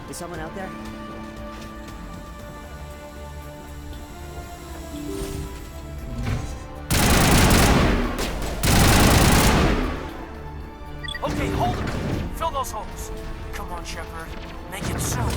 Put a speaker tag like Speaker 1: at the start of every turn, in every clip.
Speaker 1: Is someone out there?
Speaker 2: Okay, hold it. Fill those holes. Come on, Shepard. Make it soon.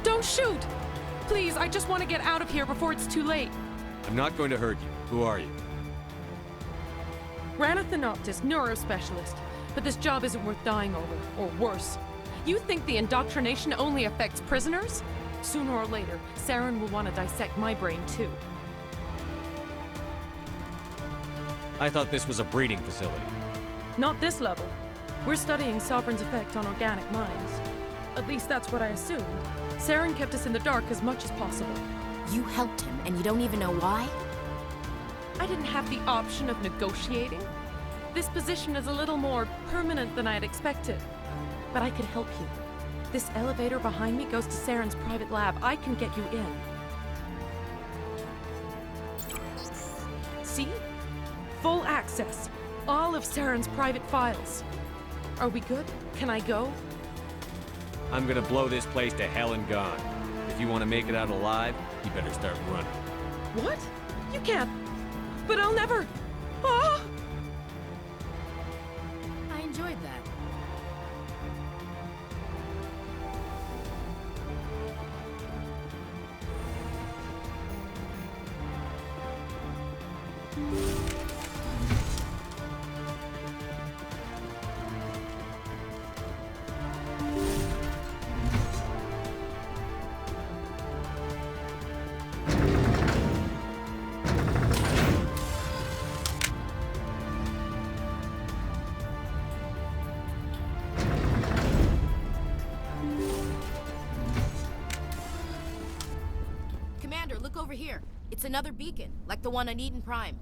Speaker 3: Don't shoot! Please, I just want to get out of here before it's too late.
Speaker 4: I'm not going to hurt you. Who are you?
Speaker 3: Rana Thanoptis, neurospecialist. But this job isn't worth dying over, or worse. You think the indoctrination only affects prisoners? Sooner or later, Saren will want to dissect my brain too.
Speaker 4: I thought this was a breeding facility.
Speaker 3: Not this level. We're studying Sovereign's effect on organic minds. At least that's what I assumed. Saren kept us in the dark as much as possible.
Speaker 5: You helped him, and you don't even know why?
Speaker 3: I didn't have the option of negotiating. This position is a little more permanent than I had expected. But I could help you. This elevator behind me goes to Saren's private lab. I can get you in. See? Full access. All of Saren's private files. Are we good? Can I go?
Speaker 4: I'm gonna blow this place to hell and gone. If you want to make it out alive, you better start running.
Speaker 3: What? You can't. But I'll never. Ah!
Speaker 5: I enjoyed that. Commander, look over here. It's another beacon, like the one on Eden Prime.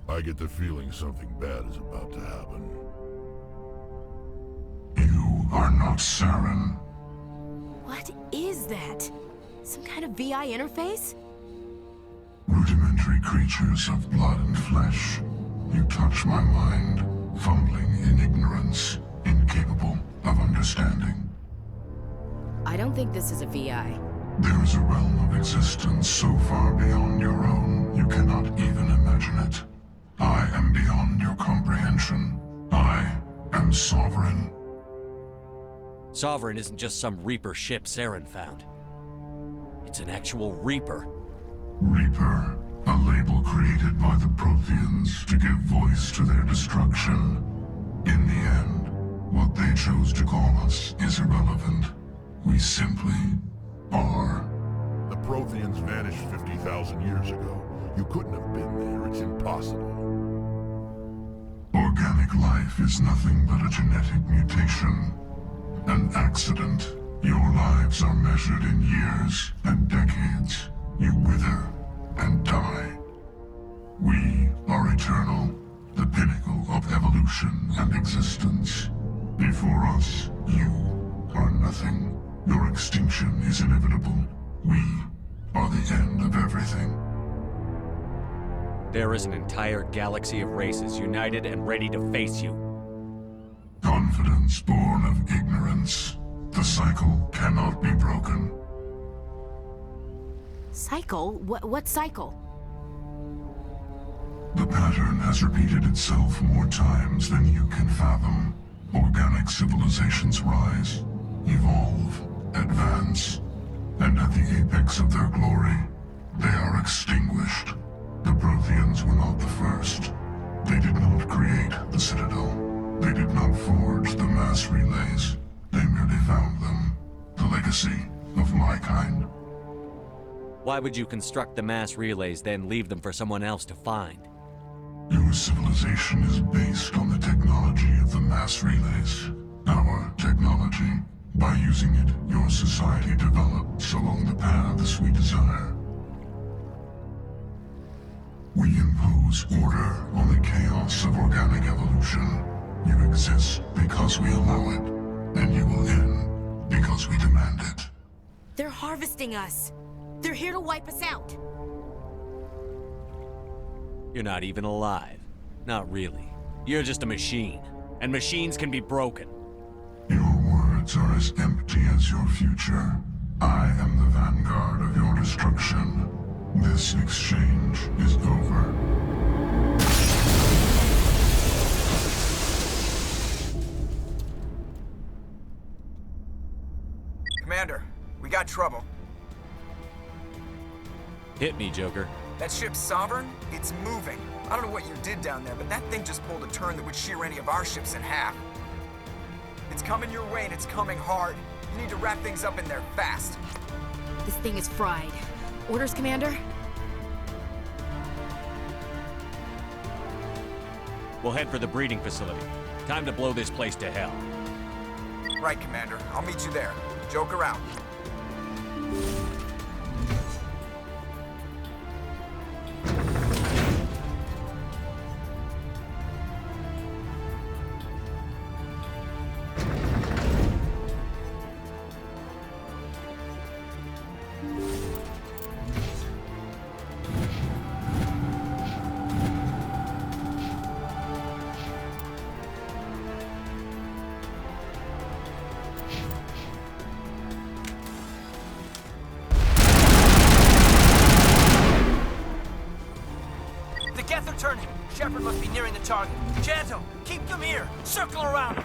Speaker 6: I get the feeling something bad is about to happen.
Speaker 7: You are not Saren.
Speaker 5: What is that? Some kind of VI interface?
Speaker 7: Rudimentary creatures of blood and flesh. You touch my mind, fumbling in ignorance, incapable of understanding.
Speaker 5: I don't think this is a VI.
Speaker 7: There is a realm of existence so far beyond your own, you cannot even imagine it. I am beyond your comprehension. I am Sovereign.
Speaker 4: Sovereign isn't just some Reaper ship Saren found. It's an actual Reaper.
Speaker 7: Reaper, a label created by by the Protheans to give voice to their destruction. In the end, what they chose to call us is irrelevant. We simply are.
Speaker 6: The Protheans vanished 50,000 years ago. You couldn't have been there. It's impossible.
Speaker 7: Organic life is nothing but a genetic mutation. An accident. Your lives are measured in years and decades. You wither and die. We are eternal, the pinnacle of evolution and existence. Before us, you are nothing. Your extinction is inevitable. We are the end of everything.
Speaker 4: There is an entire galaxy of races united and ready to face you.
Speaker 7: Confidence born of ignorance. The cycle cannot be broken.
Speaker 5: Cycle? What cycle?
Speaker 7: The pattern has repeated itself more times than you can fathom. Organic civilizations rise, evolve, advance, and at the apex of their glory, they are extinguished. The Protheans were not the first. They did not create the Citadel. They did not forge the mass relays. They merely found them. The legacy of my kind.
Speaker 4: Why would you construct the mass relays, then leave them for someone else to find?
Speaker 7: Your civilization is based on the technology of the mass relays. Our technology. By using it, your society develops along the paths we desire. We impose order on the chaos of organic evolution. You exist because we allow it, and you will end because we demand it.
Speaker 5: They're harvesting us. They're here to wipe us out.
Speaker 4: You're not even alive. Not really. You're just a machine. And machines can be broken.
Speaker 7: Your words are as empty as your future. I am the vanguard of your destruction. This exchange is over.
Speaker 1: Commander, we got trouble.
Speaker 4: Hit me, Joker.
Speaker 1: That ship's Sovereign? It's moving. I don't know what you did down there, but that thing just pulled a turn that would shear any of our ships in half. It's coming your way and it's coming hard. You need to wrap things up in there fast.
Speaker 5: This thing is fried. Orders, Commander?
Speaker 4: We'll head for the breeding facility. Time to blow this place to hell.
Speaker 1: Right, Commander. I'll meet you there. Joker out.
Speaker 2: Geth are turning. Shepard must be nearing the target. Janto, keep them here. Circle around.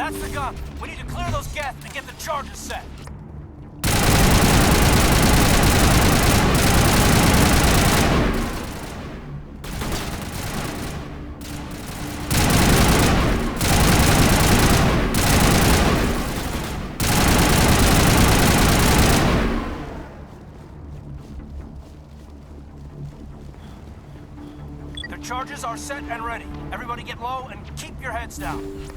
Speaker 2: That's the gun. We need to clear those Geth and get the charges set. The charges are set and ready. Everybody get low and keep your heads down.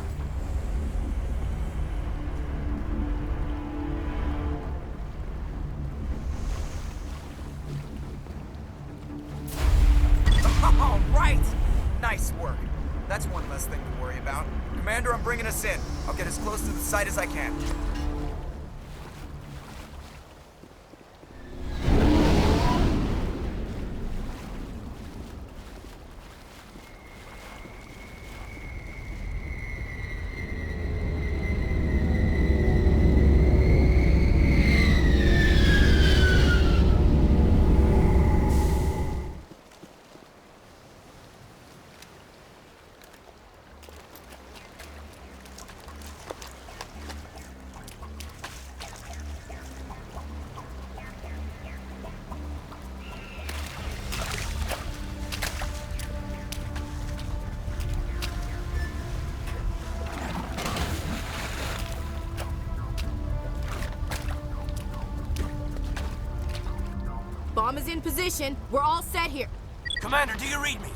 Speaker 1: All right! Nice work. That's one less thing to worry about. Commander, I'm bringing us in. I'll get as close to the site as I can.
Speaker 5: Bomb is in position. We're all set here.
Speaker 2: Commander, do you read me?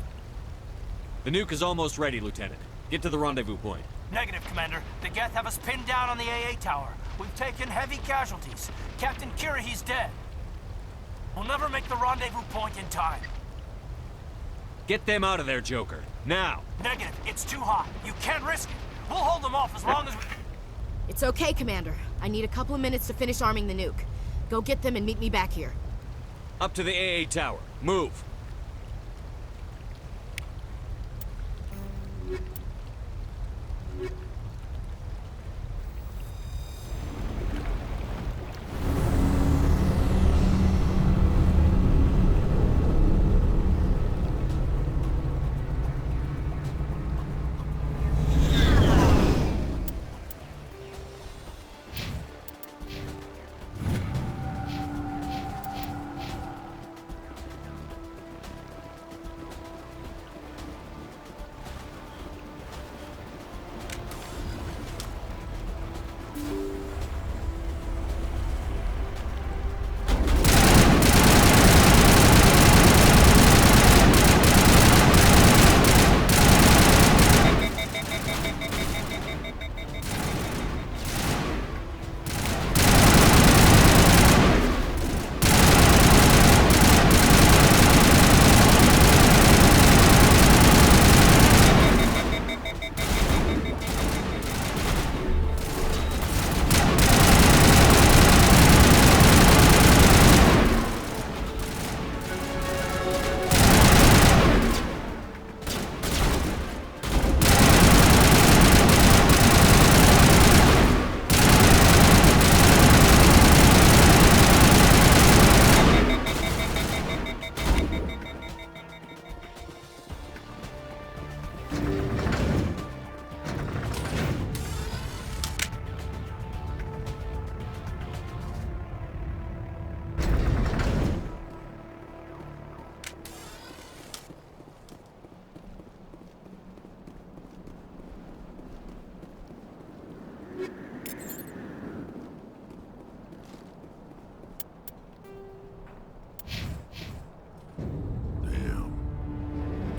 Speaker 4: The nuke is almost ready, Lieutenant. Get to the rendezvous point.
Speaker 2: Negative, Commander. The Geth have us pinned down on the AA tower. We've taken heavy casualties. Captain Kirahi's dead. We'll never make the rendezvous point in time.
Speaker 4: Get them out of there, Joker. Now!
Speaker 2: Negative. It's too hot. You can't risk it. We'll hold them off as long as we...
Speaker 5: It's okay, Commander. I need a couple of minutes to finish arming the nuke. Go get them and meet me back here.
Speaker 4: Up to the AA tower. Move!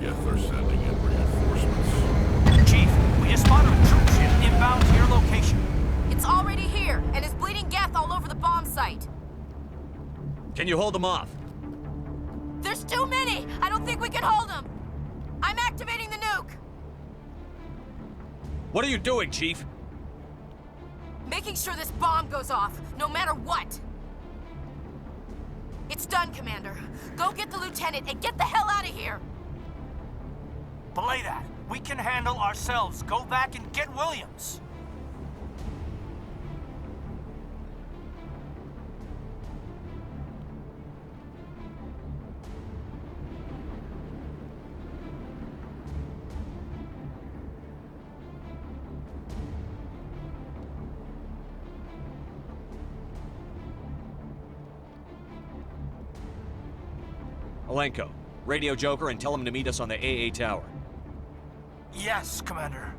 Speaker 6: Geth are sending in reinforcements.
Speaker 2: Chief, we just spotted a troop ship inbound to your location.
Speaker 5: It's already here, and is bleeding Geth all over the bomb site.
Speaker 4: Can you hold them off?
Speaker 5: There's too many! I don't think we can hold them! I'm activating the nuke!
Speaker 4: What are you doing, Chief?
Speaker 5: Making sure this bomb goes off, no matter what! It's done, Commander. Go get the lieutenant and get the hell out of here!
Speaker 2: Belay that. We can handle ourselves. Go back and get Williams.
Speaker 4: Alenko, radio Joker and tell him to meet us on the AA tower.
Speaker 2: Yes, Commander.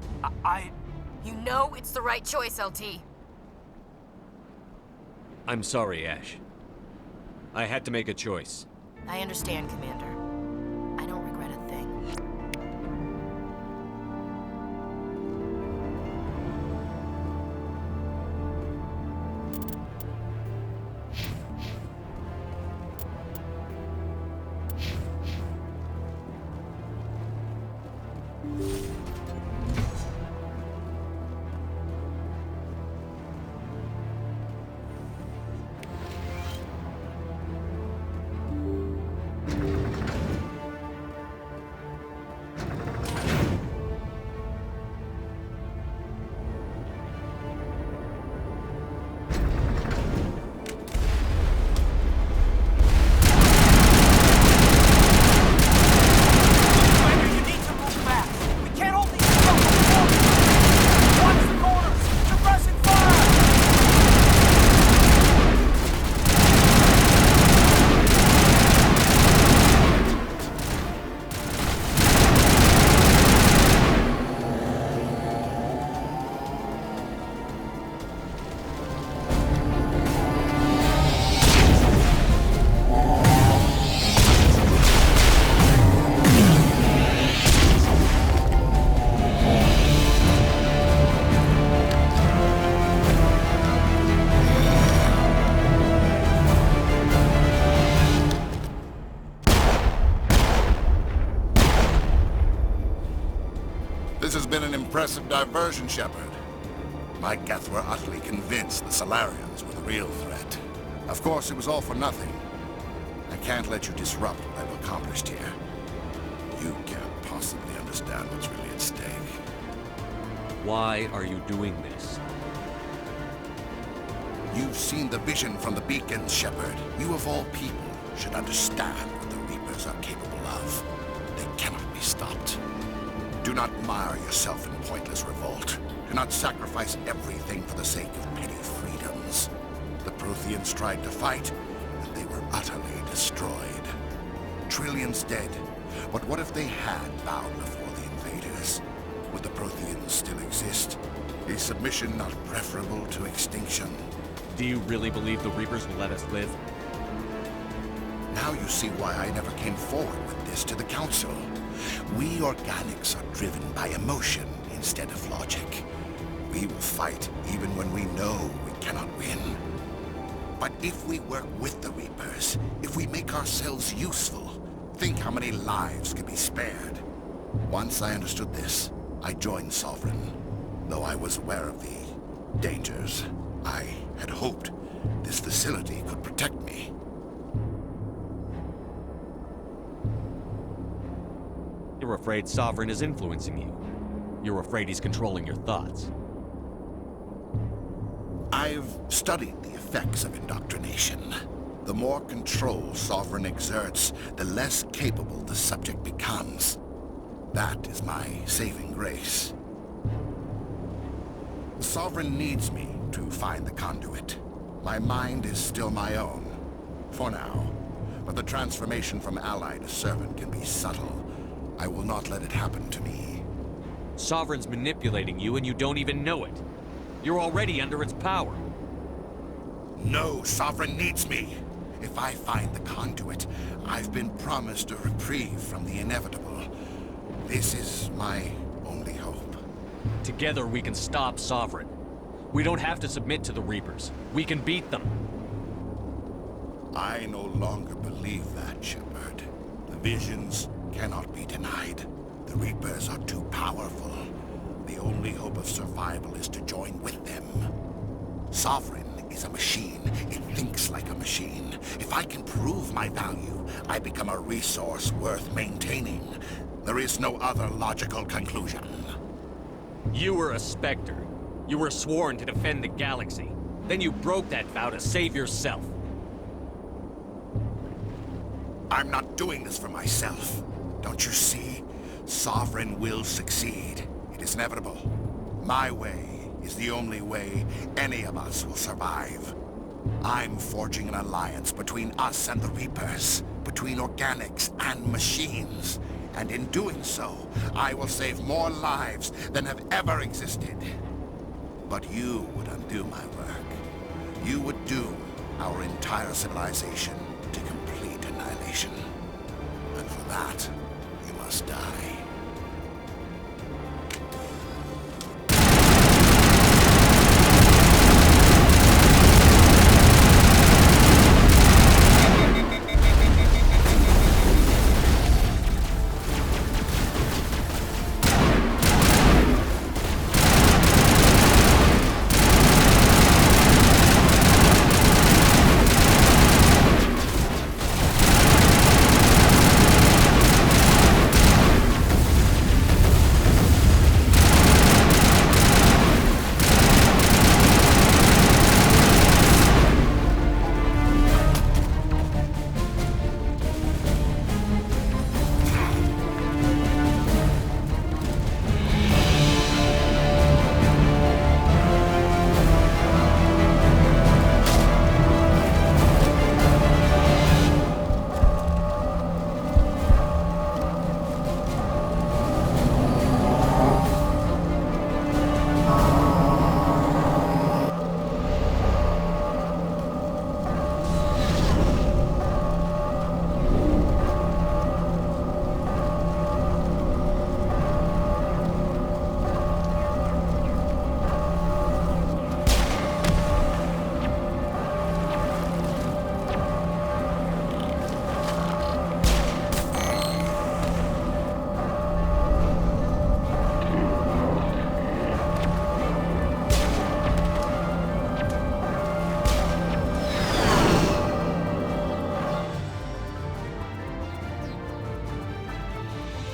Speaker 5: You know it's the right choice, LT.
Speaker 4: I'm sorry, Ash. I had to make a choice.
Speaker 5: I understand, Commander. I don't regret a thing.
Speaker 8: This has been an impressive diversion, Shepard. My Geth were utterly convinced the Salarians were the real threat. Of course, it was all for nothing. I can't let you disrupt what I've accomplished here. You can't possibly understand what's really at stake.
Speaker 4: Why are you doing this?
Speaker 8: You've seen the vision from the beacons, Shepard. You of all people should understand what the Reapers are capable of. They cannot be stopped. Do not mire yourself in pointless revolt. Do not sacrifice everything for the sake of petty freedoms. The Protheans tried to fight, and they were utterly destroyed. Trillions dead. But what if they had bowed before the invaders? Would the Protheans still exist? Is submission not preferable to extinction?
Speaker 4: Do you really believe the Reapers will let us live?
Speaker 8: Now you see why I never came forward with this to the Council. We organics are driven by emotion instead of logic. We will fight even when we know we cannot win. But if we work with the Reapers, if we make ourselves useful, think how many lives could be spared. Once I understood this, I joined Sovereign. Though I was aware of the dangers, I had hoped this facility could protect me.
Speaker 4: You're afraid Sovereign is influencing you. You're afraid he's controlling your thoughts.
Speaker 8: I've studied the effects of indoctrination. The more control Sovereign exerts, the less capable the subject becomes. That is my saving grace. Sovereign needs me to find the conduit. My mind is still my own, for now. But the transformation from ally to servant can be subtle. I will not let it happen to me.
Speaker 4: Sovereign's manipulating you and you don't even know it. You're already under its power.
Speaker 8: No, Sovereign needs me. If I find the conduit, I've been promised a reprieve from the inevitable. This is my only hope.
Speaker 4: Together we can stop Sovereign. We don't have to submit to the Reapers. We can beat them.
Speaker 8: I no longer believe that, Shepard. The visions cannot be denied. The Reapers are too powerful. The only hope of survival is to join with them. Sovereign is a machine. It thinks like a machine. If I can prove my value, I become a resource worth maintaining. There is no other logical conclusion.
Speaker 4: You were a Spectre. You were sworn to defend the galaxy. Then you broke that vow to save yourself.
Speaker 8: I'm not doing this for myself. Don't you see? Sovereign will succeed. It is inevitable. My way is the only way any of us will survive. I'm forging an alliance between us and the Reapers, between organics and machines. And in doing so, I will save more lives than have ever existed. But you would undo my work. You would doom our entire civilization to complete annihilation. And for that, you must die.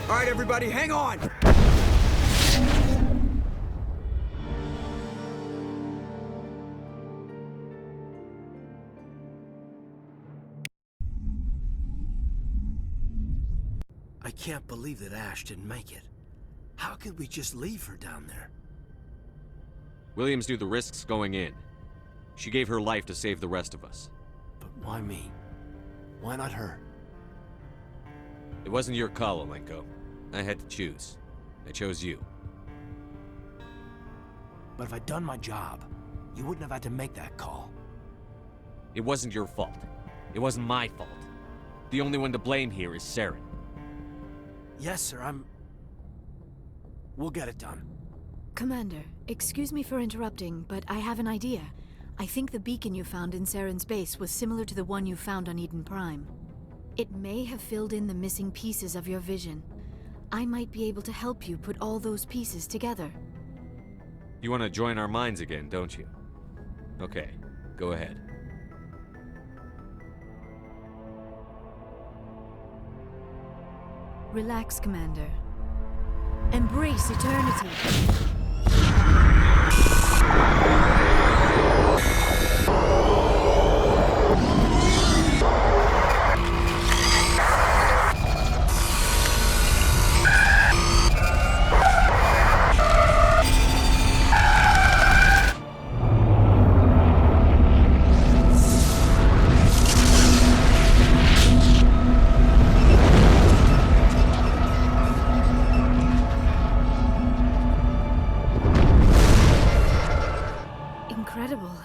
Speaker 1: All right, everybody, hang on!
Speaker 2: I can't believe that Ash didn't make it. How could we just leave her down there?
Speaker 4: Williams knew the risks going in. She gave her life to save the rest of us.
Speaker 2: But why me? Why not her?
Speaker 4: It wasn't your call, Alenko. I had to choose. I chose you.
Speaker 2: But if I'd done my job, you wouldn't have had to make that call.
Speaker 4: It wasn't your fault. It wasn't my fault. The only one to blame here is Saren.
Speaker 2: Yes, sir, We'll get it done.
Speaker 9: Commander, excuse me for interrupting, but I have an idea. I think the beacon you found in Saren's base was similar to the one you found on Eden Prime. It may have filled in the missing pieces of your vision. I might be able to help you put all those pieces together.
Speaker 4: You want to join our minds again, don't you? Okay, go ahead.
Speaker 9: Relax, Commander. Embrace eternity. Incredible.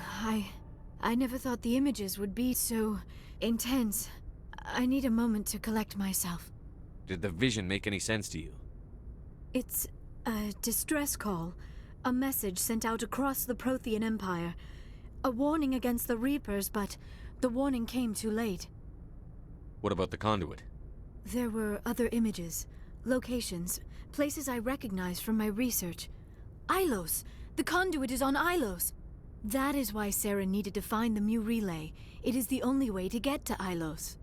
Speaker 9: I never thought the images would be so intense. I need a moment to collect myself.
Speaker 4: Did the vision make any sense to you?
Speaker 9: It's a distress call. A message sent out across the Prothean Empire. A warning against the Reapers, but the warning came too late.
Speaker 4: What about the conduit?
Speaker 9: There were other images, locations, places I recognized from my research. Ilos! The conduit is on Ilos! That is why Saren needed to find the Mu relay. It is the only way to get to Ilos.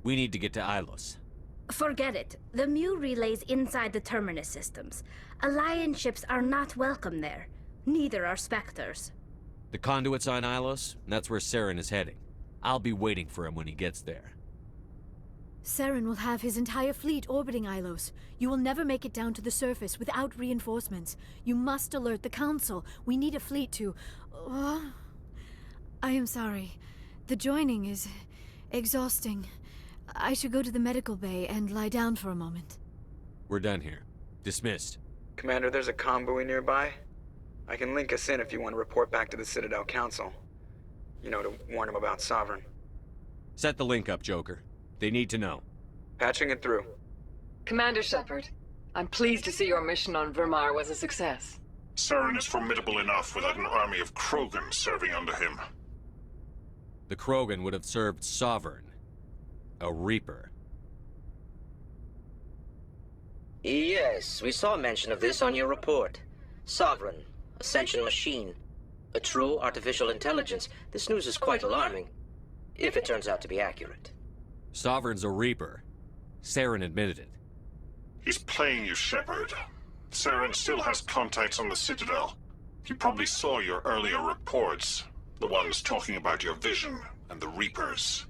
Speaker 4: We need to get to Ilos.
Speaker 10: Forget it. The Mu relay's inside the Terminus systems. Alliance ships are not welcome there. Neither are Spectres.
Speaker 4: The conduit's on Ilos, and that's where Saren is heading. I'll be waiting for him when he gets there.
Speaker 9: Saren will have his entire fleet orbiting Ilos. You will never make it down to the surface without reinforcements. You must alert the Council. We need a fleet to... I am sorry. The joining is exhausting. I should go to the medical bay and lie down for a moment.
Speaker 4: We're done here. Dismissed.
Speaker 1: Commander, there's a convoy nearby. I can link us in if you want to report back to the Citadel Council. You know, to warn them about Sovereign.
Speaker 4: Set the link up, Joker. They need to know.
Speaker 1: Patching it through.
Speaker 11: Commander Shepard, I'm pleased to see your mission on Vermar was a success.
Speaker 7: Saren is formidable enough without an army of Krogan serving under him.
Speaker 4: The Krogan would have served Sovereign. A Reaper.
Speaker 12: Yes, we saw mention of this on your report. Sovereign, Ascension machine. A true artificial intelligence. This news is quite alarming. If it turns out to be accurate.
Speaker 4: Sovereign's a Reaper. Saren admitted it.
Speaker 7: He's playing you, Shepard. Saren still has contacts on the Citadel. He probably saw your earlier reports. The ones talking about your vision and the Reapers.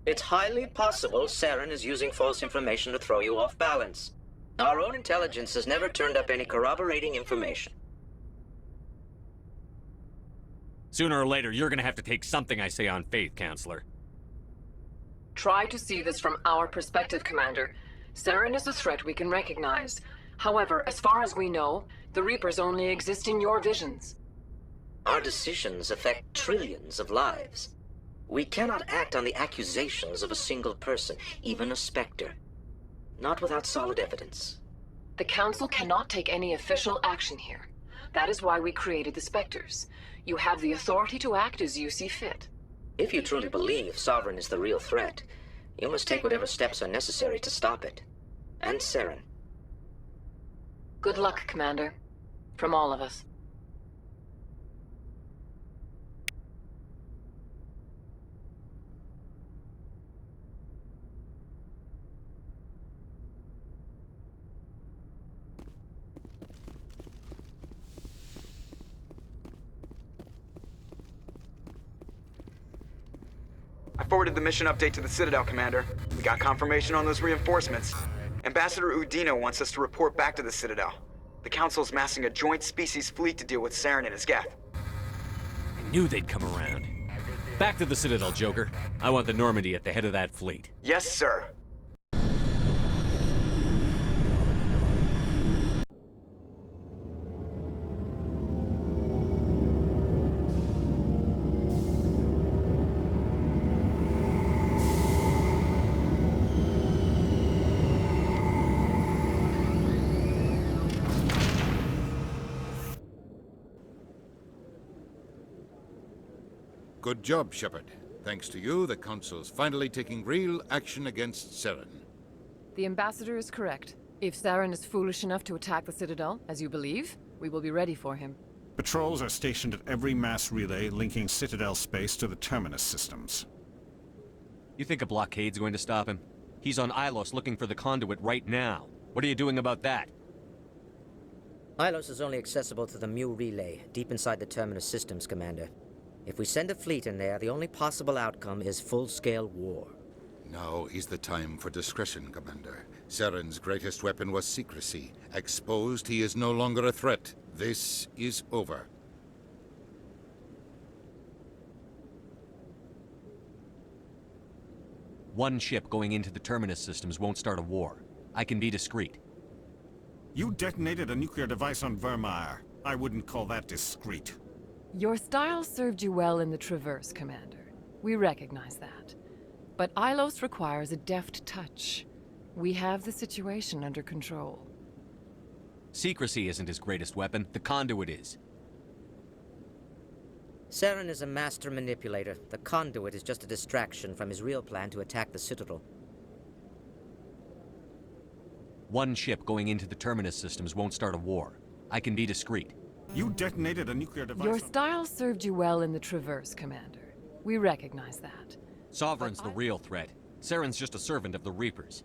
Speaker 12: It's highly possible Saren is using false information to throw you off balance. Our own intelligence has never turned up any corroborating information.
Speaker 4: Sooner or later, you're gonna have to take something I say on faith, Counselor.
Speaker 11: Try to see this from our perspective, Commander. Saren is a threat we can recognize. However, as far as we know, the Reapers only exist in your visions.
Speaker 12: Our decisions affect trillions of lives. We cannot act on the accusations of a single person, even a Spectre. Not without solid evidence.
Speaker 11: The Council cannot take any official action here. That is why we created the Spectres. You have the authority to act as you see fit.
Speaker 12: If you truly believe Sovereign is the real threat, you must take whatever steps are necessary to stop it. And Saren.
Speaker 11: Good luck, Commander. From all of us.
Speaker 1: I forwarded the mission update to the Citadel, Commander. We got confirmation on those reinforcements. Ambassador Udina wants us to report back to the Citadel. The Council's massing a joint species fleet to deal with Saren and his Geth.
Speaker 4: I knew they'd come around. Back to the Citadel, Joker. I want the Normandy at the head of that fleet.
Speaker 1: Yes, sir.
Speaker 13: Good job, Shepard. Thanks to you, the Council's finally taking real action against Saren.
Speaker 11: The Ambassador is correct. If Saren is foolish enough to attack the Citadel, as you believe, we will be ready for him.
Speaker 14: Patrols are stationed at every mass relay linking Citadel space to the Terminus systems.
Speaker 4: You think a blockade's going to stop him? He's on Ilos looking for the conduit right now. What are you doing about that?
Speaker 12: Ilos is only accessible to the Mu relay, deep inside the Terminus systems, Commander. If we send a fleet in there, the only possible outcome is full-scale war.
Speaker 13: Now is the time for discretion, Commander. Saren's greatest weapon was secrecy. Exposed, he is no longer a threat. This is over.
Speaker 4: One ship going into the Terminus systems won't start a war. I can be discreet.
Speaker 14: You detonated a nuclear device on Vermar. I wouldn't call that discreet.
Speaker 11: Your style served you well in the Traverse, Commander. We recognize that. But Ilos requires a deft touch. We have the situation under control.
Speaker 4: Secrecy isn't his greatest weapon. The conduit is.
Speaker 12: Saren is a master manipulator. The conduit is just a distraction from his real plan to attack the Citadel.
Speaker 4: One ship going into the Terminus systems won't start a war. I can be discreet.
Speaker 14: You detonated a nuclear device.
Speaker 11: Your style served you well in the Traverse, Commander. We recognize that.
Speaker 4: Sovereign's the real threat. Saren's just a servant of the Reapers.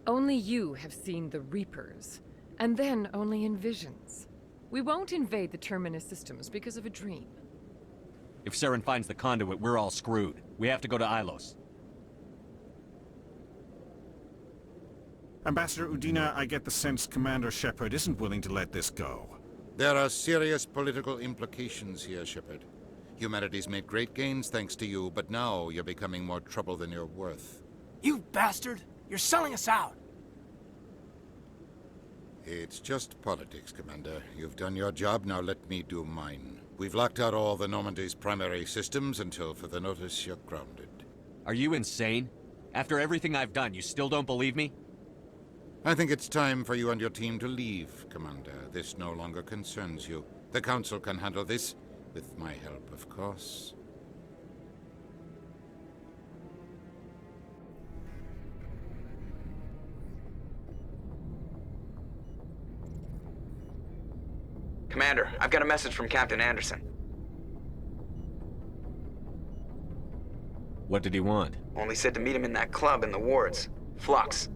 Speaker 11: Only you have seen the Reapers, and then only in visions. We won't invade the Terminus systems because of a dream.
Speaker 4: If Saren finds the conduit, we're all screwed. We have to go to Ilos.
Speaker 14: Ambassador Udina, I get the sense Commander Shepard isn't willing to let this go.
Speaker 13: There are serious political implications here, Shepard. Humanity's made great gains thanks to you, but now you're becoming more trouble than you're worth.
Speaker 2: You bastard! You're selling us out!
Speaker 13: It's just politics, Commander. You've done your job, now let me do mine. We've locked out all the Normandy's primary systems until further notice you're grounded.
Speaker 4: Are you insane? After everything I've done, you still don't believe me?
Speaker 13: I think it's time for you and your team to leave, Commander. This no longer concerns you. The Council can handle this, with my help, of course.
Speaker 1: Commander, I've got a message from Captain Anderson.
Speaker 4: What did he want?
Speaker 1: Only said to meet him in that club in the wards. Flux.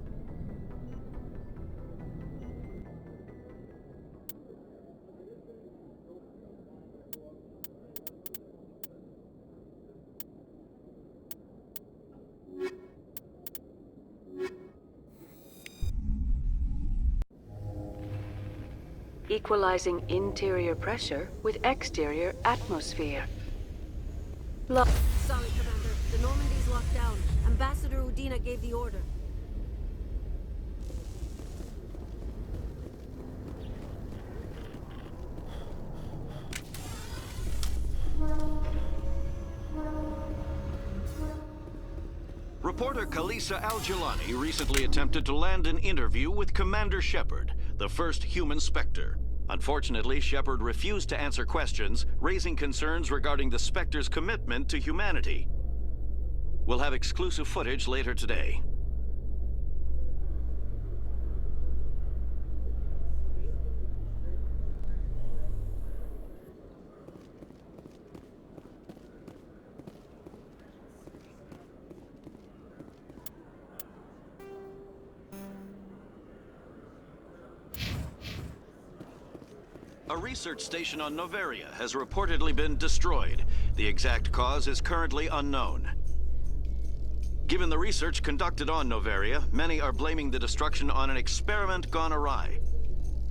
Speaker 15: Equalizing interior pressure with exterior atmosphere.
Speaker 16: Sorry, Commander. The Normandy's locked down. Ambassador Udina gave the order.
Speaker 17: Reporter Kalisa Al-Jilani recently attempted to land an interview with Commander Shepard, the first human Spectre. Unfortunately, Shepard refused to answer questions, raising concerns regarding the Spectre's commitment to humanity. We'll have exclusive footage later today. A research station on Noveria has reportedly been destroyed. The exact cause is currently unknown. Given the research conducted on Noveria, many are blaming the destruction on an experiment gone awry.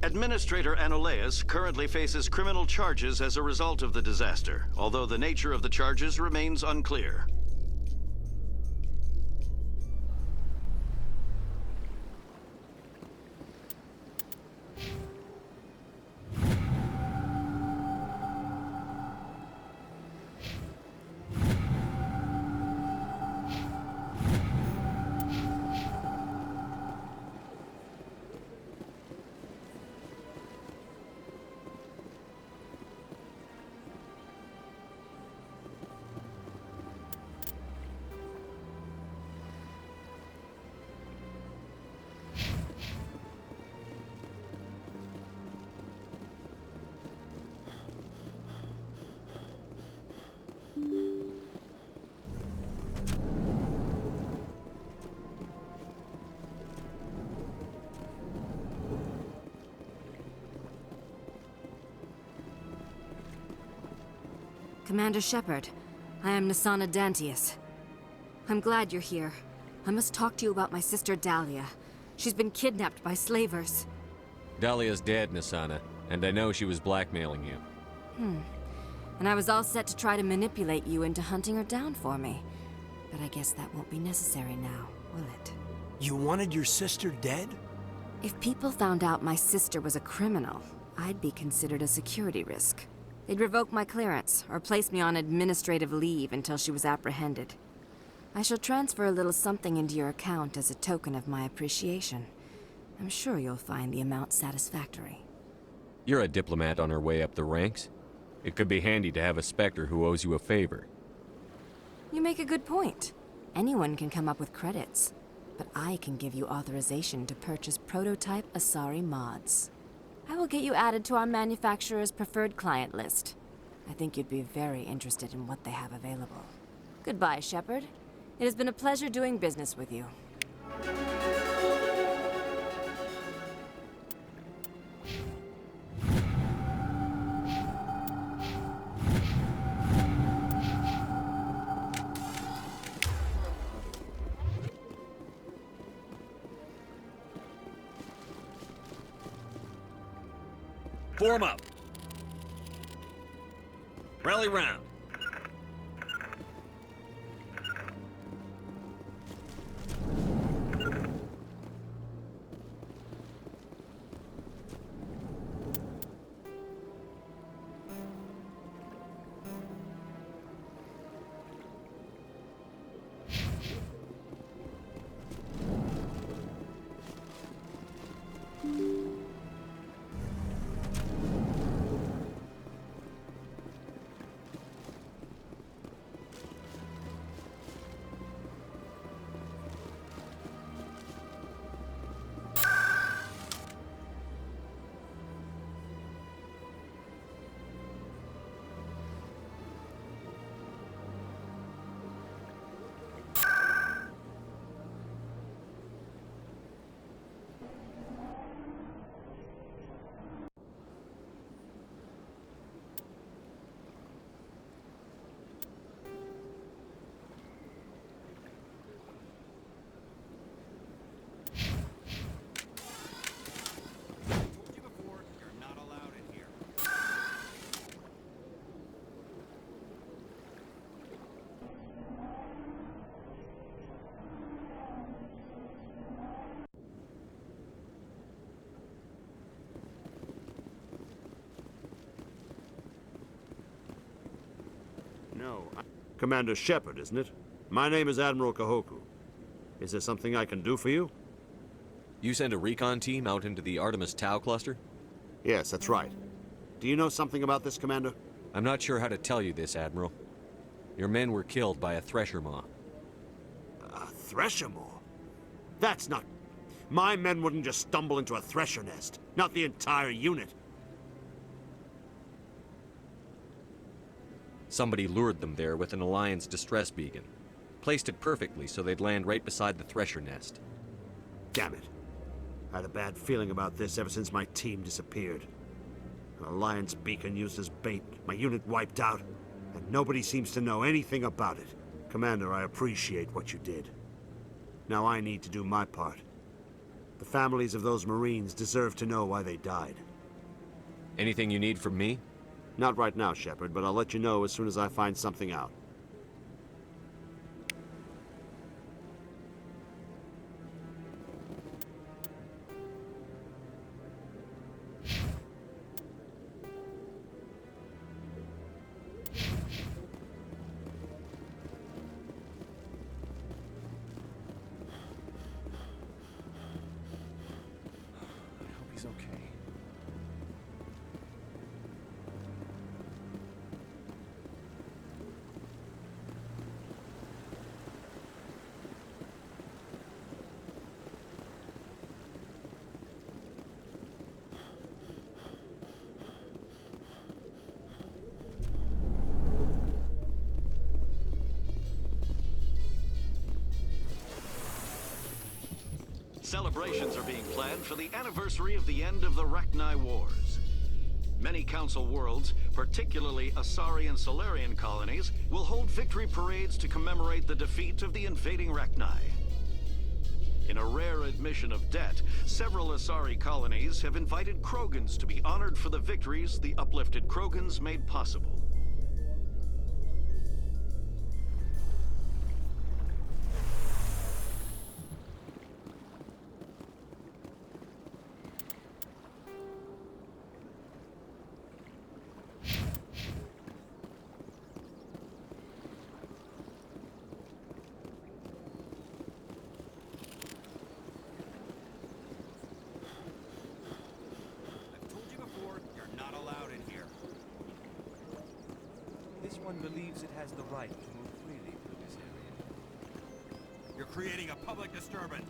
Speaker 17: Administrator Anoleus currently faces criminal charges as a result of the disaster, although the nature of the charges remains unclear.
Speaker 16: Commander Shepard, I am Nasana Dantius. I'm glad you're here. I must talk to you about my sister Dahlia. She's been kidnapped by slavers.
Speaker 4: Dahlia's dead, Nasana, and I know she was blackmailing you.
Speaker 16: And I was all set to try to manipulate you into hunting her down for me. But I guess that won't be necessary now, will it?
Speaker 2: You wanted your sister dead?
Speaker 16: If people found out my sister was a criminal, I'd be considered a security risk. They'd revoke my clearance, or place me on administrative leave until she was apprehended. I shall transfer a little something into your account as a token of my appreciation. I'm sure you'll find the amount satisfactory.
Speaker 4: You're a diplomat on her way up the ranks. It could be handy to have a Spectre who owes you a favor.
Speaker 16: You make a good point. Anyone can come up with credits, but I can give you authorization to purchase prototype Asari mods. I will get you added to our manufacturer's preferred client list. I think you'd be very interested in what they have available. Goodbye, Shepard. It has been a pleasure doing business with you.
Speaker 4: Form up. Rally round.
Speaker 18: Commander Shepard, isn't it? My name is Admiral Kahoku. Is there something I can do for you?
Speaker 4: You sent a recon team out into the Artemis Tau cluster?
Speaker 18: Yes, that's right. Do you know something about this, Commander?
Speaker 4: I'm not sure how to tell you this, Admiral. Your men were killed by a Thresher Maw.
Speaker 18: A Thresher Maw? That's not... My men wouldn't just stumble into a Thresher nest. Not the entire unit.
Speaker 4: Somebody lured them there with an Alliance distress beacon. Placed it perfectly so they'd land right beside the Thresher nest.
Speaker 18: Damn it. I had a bad feeling about this ever since my team disappeared. An Alliance beacon used as bait, my unit wiped out, and nobody seems to know anything about it. Commander, I appreciate what you did. Now I need to do my part. The families of those Marines deserve to know why they died.
Speaker 4: Anything you need from me?
Speaker 18: Not right now, Shepard, but I'll let you know as soon as I find something out.
Speaker 4: He's okay.
Speaker 17: Celebrations are being planned for the anniversary of the end of the Rachni Wars. Many Council worlds, particularly Asari and Solarian colonies, will hold victory parades to commemorate the defeat of the invading Rachni. In a rare admission of debt, several Asari colonies have invited Krogans to be honored for the victories the uplifted Krogans made possible.
Speaker 19: Believes it has the right to move freely through this area. You're creating a public disturbance.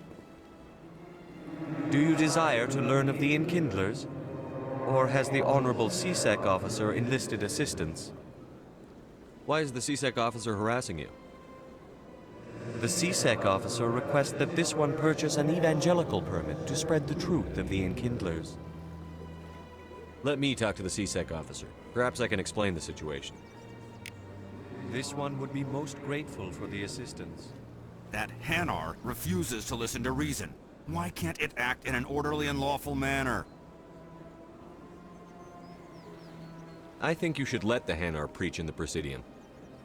Speaker 20: Do you desire to learn of the Enkindlers? Or has the Honorable CSEC officer enlisted assistance?
Speaker 4: Why is the CSEC officer harassing you?
Speaker 20: The CSEC officer requests that this one purchase an evangelical permit to spread the truth of the Enkindlers.
Speaker 4: Let me talk to the CSEC officer. Perhaps I can explain the situation.
Speaker 20: This one would be most grateful for the assistance.
Speaker 19: That Hanar refuses to listen to reason. Why can't it act in an orderly and lawful manner?
Speaker 4: I think you should let the Hanar preach in the Presidium.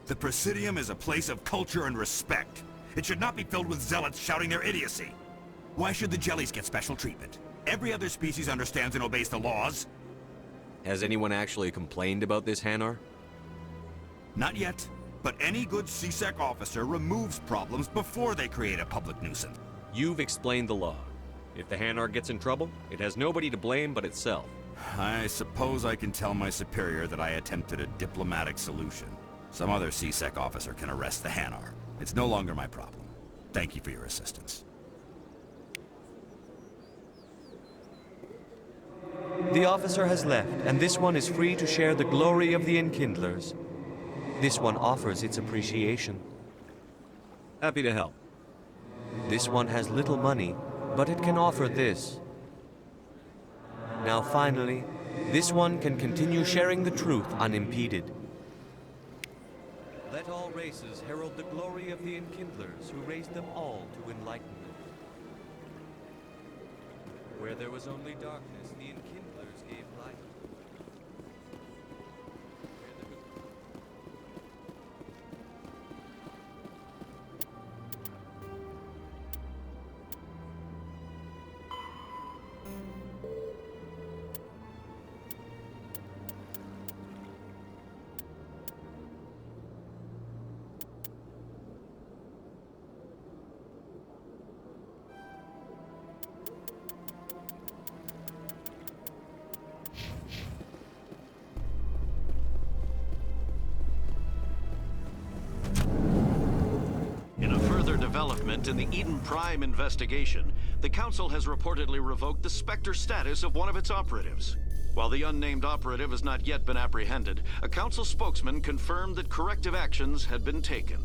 Speaker 19: The Presidium is a place of culture and respect. It should not be filled with zealots shouting their idiocy. Why should the Jellies get special treatment? Every other species understands and obeys the laws.
Speaker 4: Has anyone actually complained about this Hanar?
Speaker 19: Not yet, but any good CSEC officer removes problems before they create a public nuisance.
Speaker 4: You've explained the law. If the Hanar gets in trouble, it has nobody to blame but itself.
Speaker 19: I suppose I can tell my superior that I attempted a diplomatic solution. Some other CSEC officer can arrest the Hanar. It's no longer my problem. Thank you for your assistance.
Speaker 20: The officer has left, and this one is free to share the glory of the Enkindlers. This one offers its appreciation.
Speaker 4: Happy to help.
Speaker 20: This one has little money, but it can offer this. Now finally, this one can continue sharing the truth unimpeded.
Speaker 4: Let all races herald the glory of the Enkindlers who raised them all to enlightenment. Where there was only darkness, the Enkindlers gave light.
Speaker 17: development in the Eden Prime investigation, the Council has reportedly revoked the Spectre status of one of its operatives. While the unnamed operative has not yet been apprehended, a Council spokesman confirmed that corrective actions had been taken.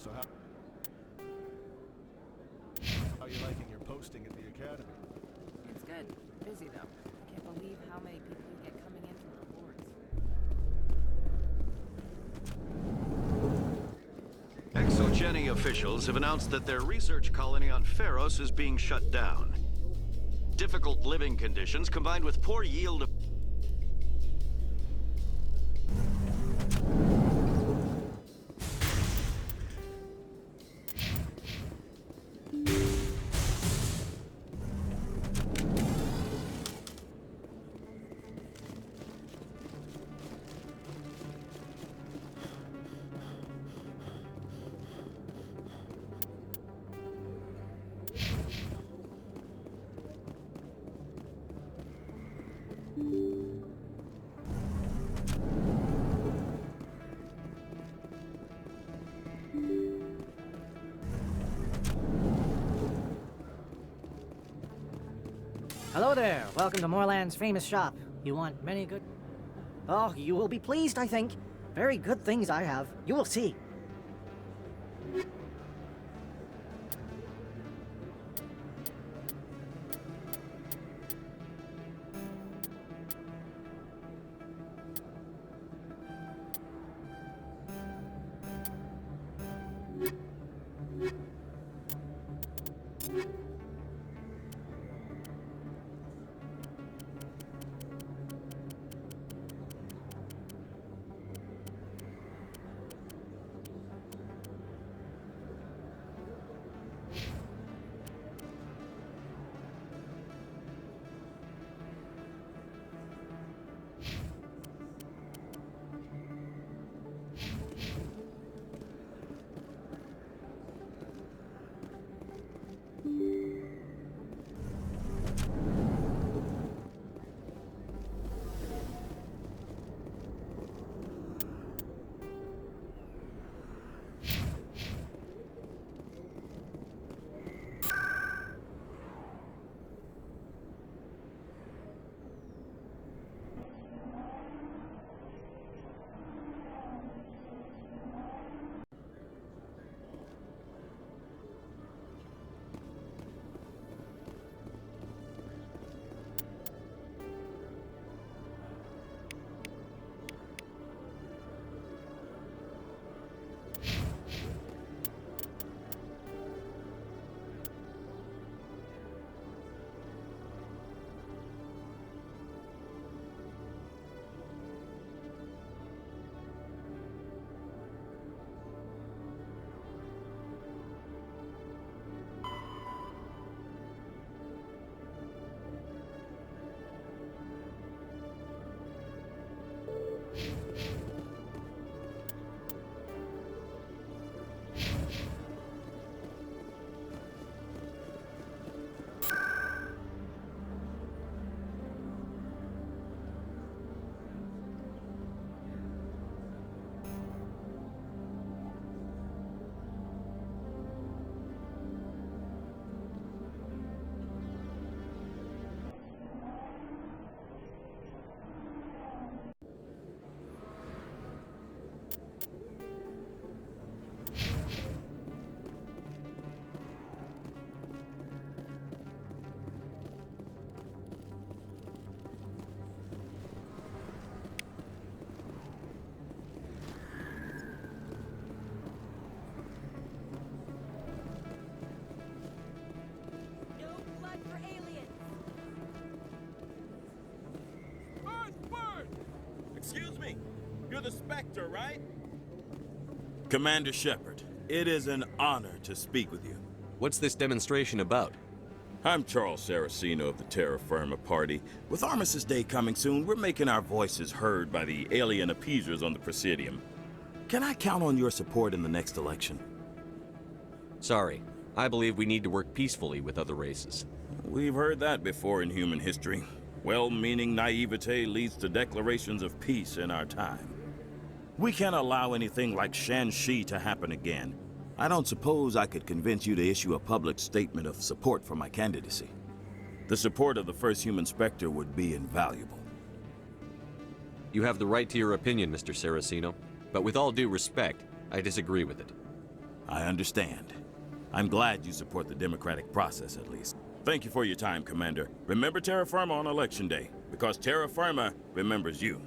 Speaker 21: So how are you liking your posting at the academy?
Speaker 22: It's good. Busy though. I can't believe how many people you get coming in for reports.
Speaker 17: ExoGeni officials have announced that their research colony on Pharos is being shut down. Difficult living conditions combined with poor yield of
Speaker 23: Hello there. Welcome to Moorland's famous shop. You want many good... Oh, you will be pleased, I think. Very good things I have. You will see.
Speaker 24: Excuse me, you're the Spectre, right? Commander Shepard, it is an honor to speak with you.
Speaker 4: What's this demonstration about?
Speaker 24: I'm Charles Saraceno of the Terra Firma Party. With Armistice Day coming soon, we're making our voices heard by the alien appeasers on the Presidium. Can I count on your support in the next election?
Speaker 4: Sorry, I believe we need to work peacefully with other races.
Speaker 24: We've heard that before in human history. Well-meaning naivete leads to declarations of peace in our time. We can't allow anything like Shan-Shi to happen again. I don't suppose I could convince you to issue a public statement of support for my candidacy. The support of the first human Spectre would be invaluable.
Speaker 4: You have the right to your opinion, Mr. Saraceno, but with all due respect, I disagree with it.
Speaker 24: I understand. I'm glad you support the democratic process, at least. Thank you for your time, Commander. Remember Terra Firma on Election Day, because Terra Firma remembers you.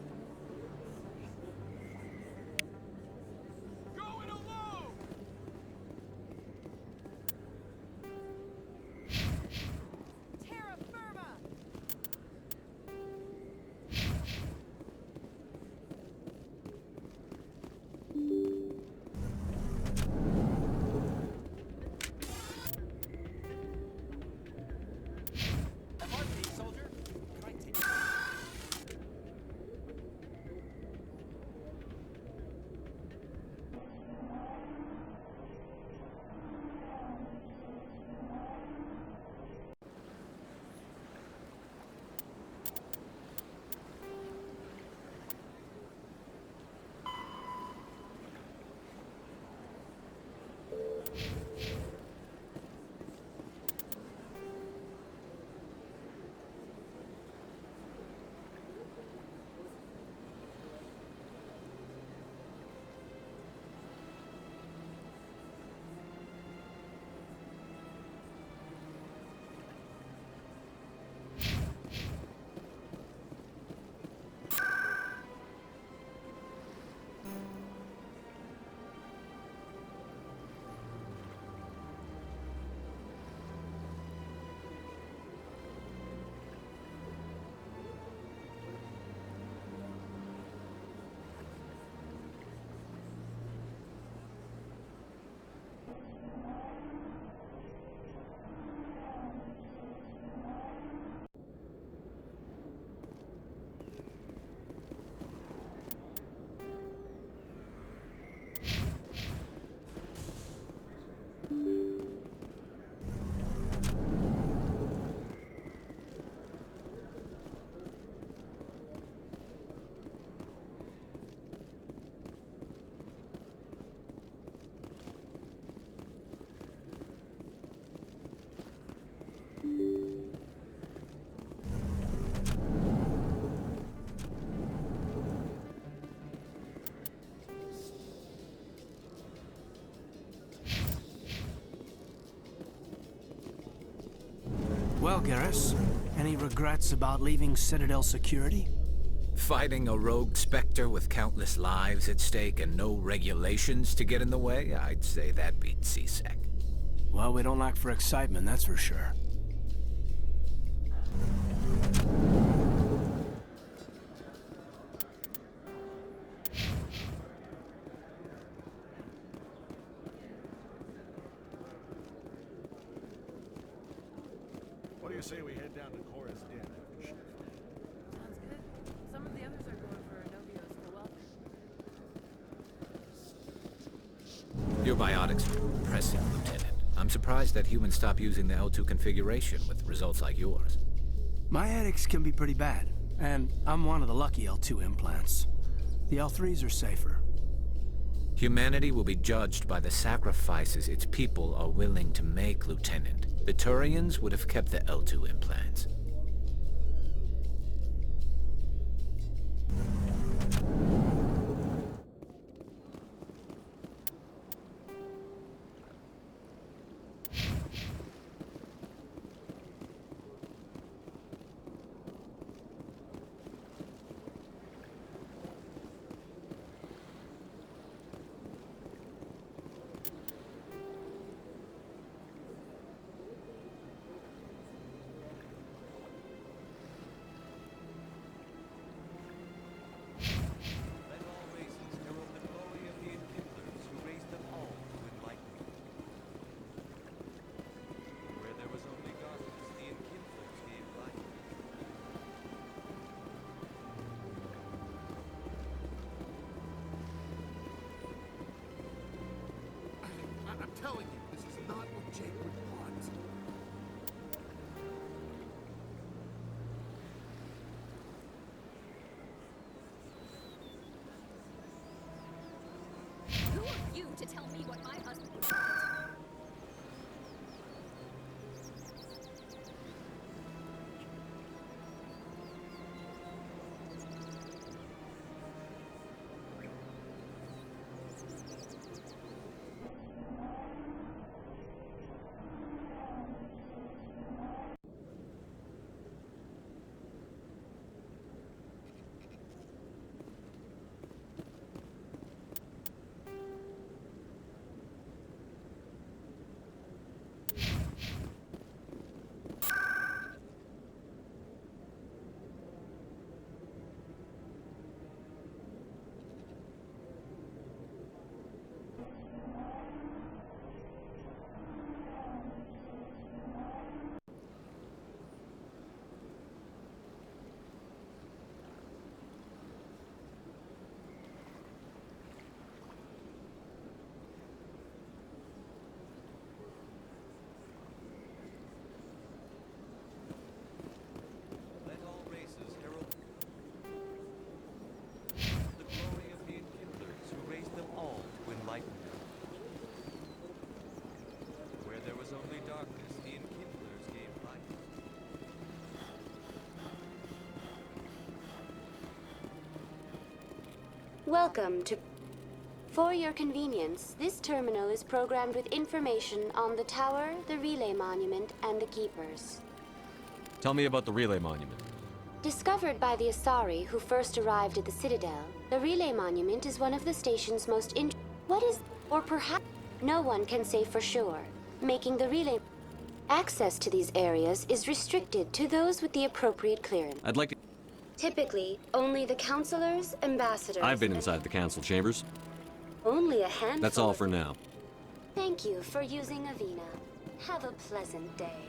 Speaker 2: Well, Garrus, any regrets about leaving Citadel Security?
Speaker 3: Fighting a rogue Spectre with countless lives at stake and no regulations to get in the way, I'd say that beats CSEC.
Speaker 2: Well, we don't lack for excitement, that's for sure.
Speaker 21: What do you say we head down to Cora's Den after shift?
Speaker 22: Sounds good. Some of the others are going for Novios for welcome.
Speaker 3: Your biotics are impressive, Lieutenant. I'm surprised that humans stop using the L2 configuration with results like yours.
Speaker 2: My headaches can be pretty bad, and I'm one of the lucky L2 implants. The L3s are safer.
Speaker 3: Humanity will be judged by the sacrifices its people are willing to make, Lieutenant. The Turians would have kept the L2 implants.
Speaker 7: I'm telling you, this is not what Jake
Speaker 5: to tell me what my husband...
Speaker 20: Let all races herald the glory of the Enkindlers who raised them all to enlightenment. Where there was only darkness, the Enkindlers gave light.
Speaker 6: Welcome to... For your convenience, this terminal is programmed with information on the tower, the relay monument, and the keepers.
Speaker 4: Tell me about the relay monument.
Speaker 6: Discovered by the Asari who first arrived at the Citadel, the relay monument is one of the station's most What is... or perhaps... No one can say for sure, making the relay... Access to these areas is restricted to those with the appropriate clearance.
Speaker 4: I'd like to...
Speaker 6: Typically, only the counselors, ambassadors...
Speaker 4: I've been inside the council chambers.
Speaker 6: Only a handful...
Speaker 4: That's all for now.
Speaker 6: Thank you for using Avina. Have a pleasant day.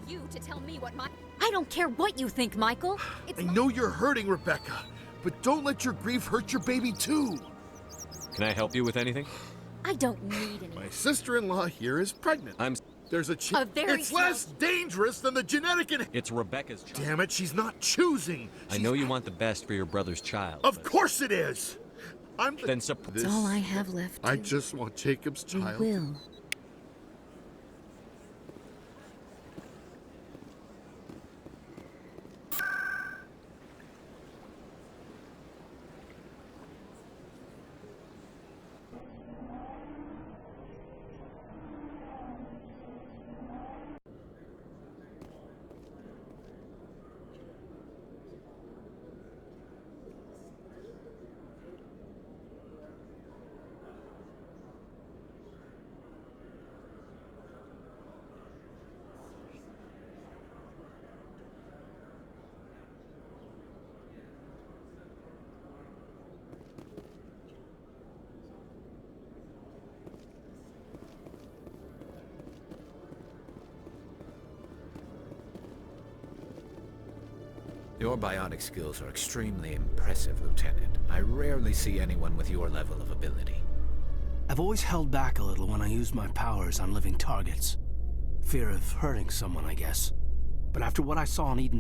Speaker 5: You to tell me what my... I don't care what you think, Michael.
Speaker 8: I know you're hurting, Rebecca, but don't let your grief hurt your baby too.
Speaker 4: Can I help you with anything?
Speaker 5: I don't need any...
Speaker 8: My sister-in-law here is pregnant. There's a chance... It's less dangerous than the genetic...
Speaker 4: It's Rebecca's child.
Speaker 8: Damn it, she's not choosing.
Speaker 4: I know you want the best for your brother's child.
Speaker 8: Of course it is!
Speaker 4: Then support...
Speaker 9: That's all I have left.
Speaker 8: I just want Jacob's child.
Speaker 9: We will.
Speaker 3: Your biotic skills are extremely impressive, Lieutenant. I rarely see anyone with your level of ability.
Speaker 2: I've always held back a little when I used my powers on living targets. Fear of hurting someone, I guess. But after what I saw on Eden